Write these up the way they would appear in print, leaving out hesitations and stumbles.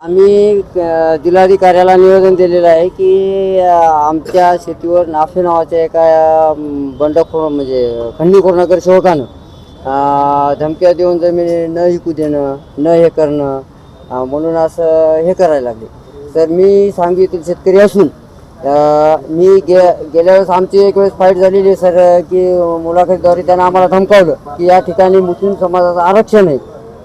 आम्ही जिल्हाधिकाऱ्याला निवेदन दिलेलं आहे की आमच्या शेतीवर नाफे नावाच्या एका बंडखोर म्हणजे खंडीखोर नगरसेवकानं धमक्या देऊन जमिनी न विकू देणं, न हे करणं, म्हणून असं हे करायला लागले. तर मी सांगवी येथील शेतकरी असून मी गेल्या वेळेस आमची एक वेळेस फाईट झालेली आहे सर, की मुलाखतीद्वारे त्यांना आम्हाला धमकावलं की या ठिकाणी मुस्लिम समाजाचं आरक्षण आहे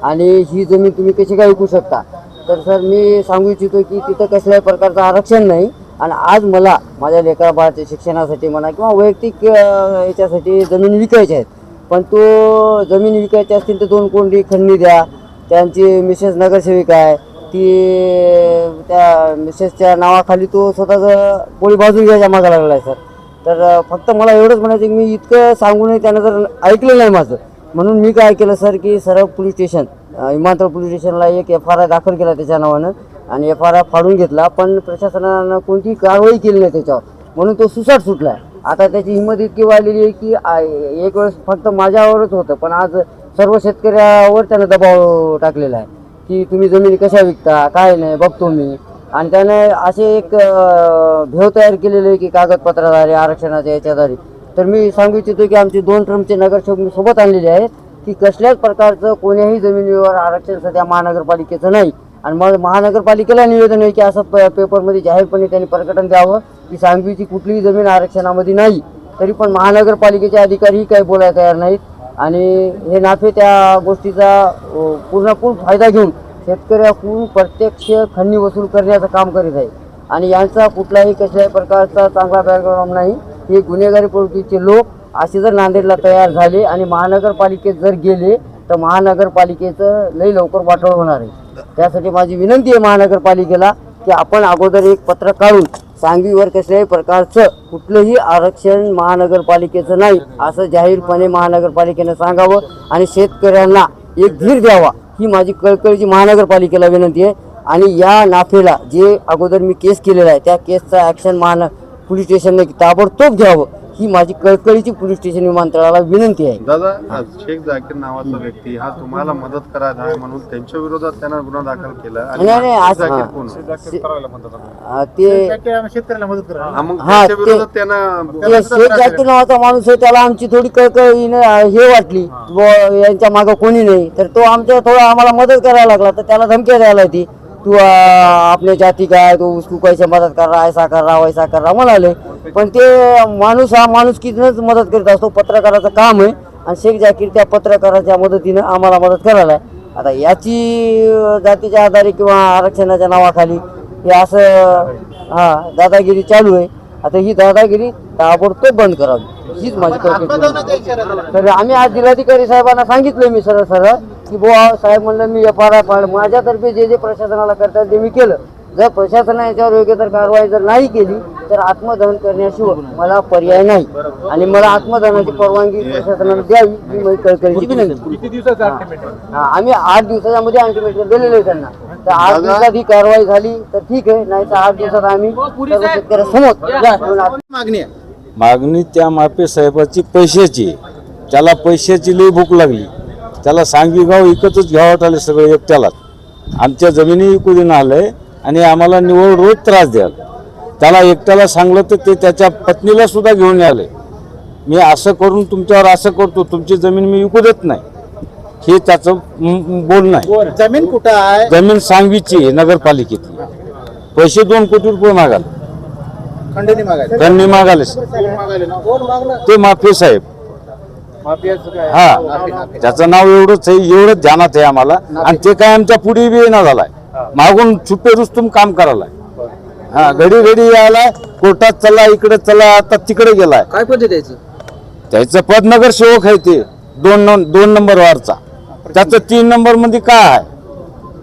आणि ही जमीन तुम्ही कशी काय विकू शकता. तर सर मी सांगू इच्छितो की तिथं कसल्याही प्रकारचं आरक्षण नाही आणि आज मला माझ्या लेकरा बाळाच्या शिक्षणासाठी म्हणा किंवा वैयक्तिक याच्यासाठी जमीन विकायच्या आहेत. पण तो जमीन विकायची असतील तर 2 कोंडी खंडणी द्या. त्यांची मिसेस नगरसेविका आहे, ती त्या मिसेसच्या नावाखाली तो स्वतःचं पोळी भाजून घ्यायच्या मागं लागला आहे सर. तर फक्त मला एवढंच म्हणायचं की मी इतकं सांगूनही त्यानं जर ऐकलं नाही माझं, म्हणून मी काय केलं सर की सरळ पोलीस स्टेशन विमानतळ पोलीस स्टेशनला एक FIR दाखल केला त्याच्या नावानं आणि FIR फाडून घेतला. पण प्रशासनानं कोणतीही कारवाई केली नाही त्याच्यावर, म्हणून तो सुसाट सुटला आहे. आता त्याची हिंमत इतकी वाढलेली आहे की एक वेळेस फक्त माझ्यावरच होतं, पण आज सर्व शेतकऱ्यावर त्यानं दबाव टाकलेला आहे की तुम्ही जमिनी कशा विकता, काय नाही बघतो मी. आणि त्याने असे एक भेव तयार केलेले आहे की कागदपत्राद्वारे आरक्षणाच्या याच्याद्वारे. तर मी सांगू इच्छितो की आमचे 2 टर्मचे नगरसेवक मी सोबत आणलेले आहेत की कसल्याच प्रकारचं कोण्याही जमिनीवर आरक्षण सध्या महानगरपालिकेचं नाही. आणि मग महानगरपालिकेला निवेदन आहे की असं पेपरमध्ये जाहीरपणे त्यांनी प्रकटन द्यावं की सांगवीची कुठलीही जमीन आरक्षणामध्ये नाही. तरी पण महानगरपालिकेचे अधिकारीही काही बोलायला तयार नाहीत आणि हे नाफे त्या गोष्टीचा पूर्णपूर्ण फायदा घेऊन शेतकऱ्याकडून प्रत्यक्ष खंडणी वसूल करण्याचं काम करीत आहे. आणि यांचा कुठलाही कसल्याही प्रकारचा चांगला बॅकग्राऊंड नाही. हे गुन्हेगारी प्रवृत्तीचे लोक असे जर नांदेडला तयार झाले आणि महानगरपालिकेत जर गेले तर महानगरपालिकेचं लई लवकर वाटोळ होणार आहे. त्यासाठी माझी विनंती आहे महानगरपालिकेला की आपण अगोदर एक पत्र काढून सांगवीवर कसल्याही प्रकारचं कुठलंही आरक्षण महानगरपालिकेचं नाही असं जाहीरपणे महानगरपालिकेनं सांगावं आणि शेतकऱ्यांना एक धीर द्यावा, ही माझी कळकळीची महानगरपालिकेला विनंती आहे. आणि या नाफेला जे अगोदर मी केस केलेला आहे त्या केसचा ॲक्शन पोलीस स्टेशनने ताबडतोब घ्यावं, ही माझी कळकळीची पोलीस स्टेशन विमानतळाला विनंती आहे. दादा, शेख जाकीर नावाचा व्यक्ती हा तुम्हाला मदत करायचा आहे म्हणून त्यांच्या विरोधात त्यानं गुन्हा दाखल केला. नाही ते शेख जाकीर नावाचा माणूस आहे, त्याला आमची थोडी कळकळीनं हे वाटली यांच्या मागं कोणी नाही, तर तो आमच्या थोडा आम्हाला मदत करायला लागला. तर त्याला धमक्या द्यायला ती तू आपल्या जाती काय, तो उसको कैसे मदत कर रहा, ऐसा कर रहा वैसा कर रहा म्हणाले. पण ते माणूस हा माणुसकीनंच मदत करीत असतो, पत्रकाराचं काम आहे. आणि शेख जाकीर त्या पत्रकाराच्या मदतीनं आम्हाला मदत करायला आहे. आता याची जातीच्या आधारे किंवा आरक्षणाच्या नावाखाली हे असं दादागिरी चालू आहे. आता ही दादागिरी ताबडतोब बंद करावी, हीच माझी कल्पना. तर आम्ही आज जिल्हाधिकारी साहेबांना सांगितलं मी सरळ की बुवा साहेब म्हणलं मी FIR माझ्यातर्फे जे प्रशासनाला करतात ते मी केलं. जर प्रशासनाने याच्यावर योग्य तर कारवाई जर नाही केली तर आत्मदहन करण्याशिवाय मला पर्याय नाही आणि मला आत्मदहनाची परवानगी प्रशासनाने द्यावी ही माझी कळकळीची विनंती. आम्ही 8 दिवसाच्या मध्ये अल्टिमेटम दिलेलं आहे त्यांना. तर 8 दिवसात ही कारवाई झाली तर ठीक आहे, नाही तर 8 दिवसात आम्ही सर्व शेतकऱ्यासमोर मागणी त्या मापे साहेबाची पैशाची, त्याला पैशाची लई भूक लागली. त्याला सांगवी गाव विकतच घ्यावं आले सगळं एकट्यालाच. आमच्या जमिनी विकू देणं आलंय आणि आम्हाला निवड रोज त्रास द्याल. त्याला एकट्याला सांगलं तर ते त्याच्या पत्नीला सुद्धा घेऊन आले. मी असं करून तुमच्यावर असं करतो, तुमची जमीन मी विकू देत नाही, हे त्याचं बोलणं आहे. जमीन कुठं आहे? जमीन सांगवीची नगरपालिकेतली. पैसे 2 कोटी रुपये मागाल, खंडणी मागाले ते माफी साहेब. त्याचं नाव एवढंच आहे, एवढंच ध्यानात आहे आम्हाला. आणि ते काय आमच्या पुढे बी येणं झालाय, मागून छुपे रुस्तुम काम करायलाय. घडी यायलाय, कोर्टात चला, इकडे चला, आता तिकडे गेलाय. काय पद द्यायचं? त्याचं पद नगरसेवक आहे, ते 2 नंबर वारचा. त्याचं 3 नंबर मध्ये काय आहे,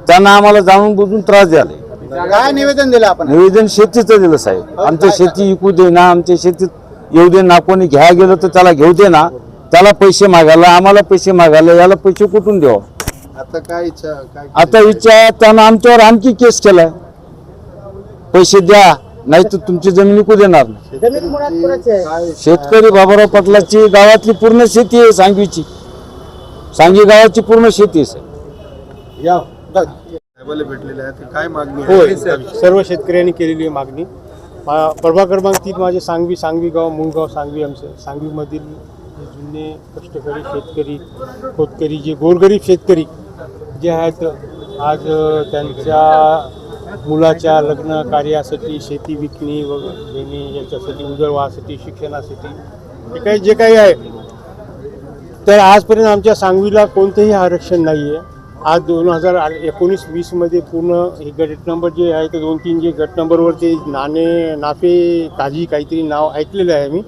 त्यानं आम्हाला जाणून बुजून त्रास द्याले. काय निवेदन दिलं आपण? निवेदन शेतीचं दिलं साहेब. आमच्या शेती विकू दे ना, आमच्या शेतीत येऊ दे ना, कोणी घ्या गेलं तर त्याला घेऊ दे ना. त्याला पैसे मागायला, आम्हाला पैसे मागायला, याला पैसे कुठून द्यावं. आता इच्छा त्यानं आमच्यावर आणखी केस केलाय, पैसे द्या नाही तर तुमची जमीन विकू देणार नाही. शेतकरी बाबाराव पाटलाची गावातली पूर्ण शेती आहे सांगवीची, सांगवी गावाची पूर्ण शेती आहे. साहेबाला भेटलेले आहे ते काय मागणी होय आहे? सर्व शेतकऱ्यांनी केलेली आहे मागणी. प्रभाग क्रमांक 3 माझे सांगवी गाव मुळगाव सांगवी आमचं सांगवीमधील जे जुने कष्टकरी शेतकरी खोतकरी जे गोरगरीब शेतकरी जे आहेत आज त्यांच्या मुलाच्या लग्न कार्यासाठी शेती विकणी वगैरे याच्यासाठी उदरवाहासाठी शिक्षणासाठी जे काही आहे तर आजपर्यंत आमच्या सांगवीला कोणतंही आरक्षण नाही आहे. आज 2019-20मध्ये पूर्ण हे गट नंबर जे आहे ते 2-3 जे गट नंबरवरती नाफे काजी काहीतरी नाव ऐकलेलं आहे मी.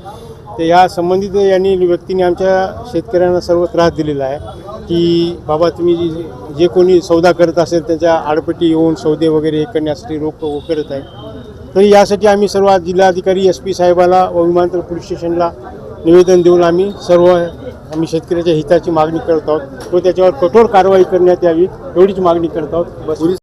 तर या संबंधित यांनी व्यक्तीने आमच्या शेतकऱ्यांना सर्व त्रास दिलेला आहे की बाबा तुम्ही जे कोणी सौदा करत असेल त्याच्या आडपट्टी येऊन सौदे वगैरे हे करण्यासाठी रोख करत आहे. तर यासाठी आम्ही सर्व जिल्हाधिकारी SP साहेबाला व विमानतळ पोलीस स्टेशनला निवेदन देऊन आम्ही शेतकऱ्याच्या हिताची मागणी करत आहोत व त्याच्यावर कठोर कारवाई करण्यात यावी एवढीच मागणी करत आहोत. बस.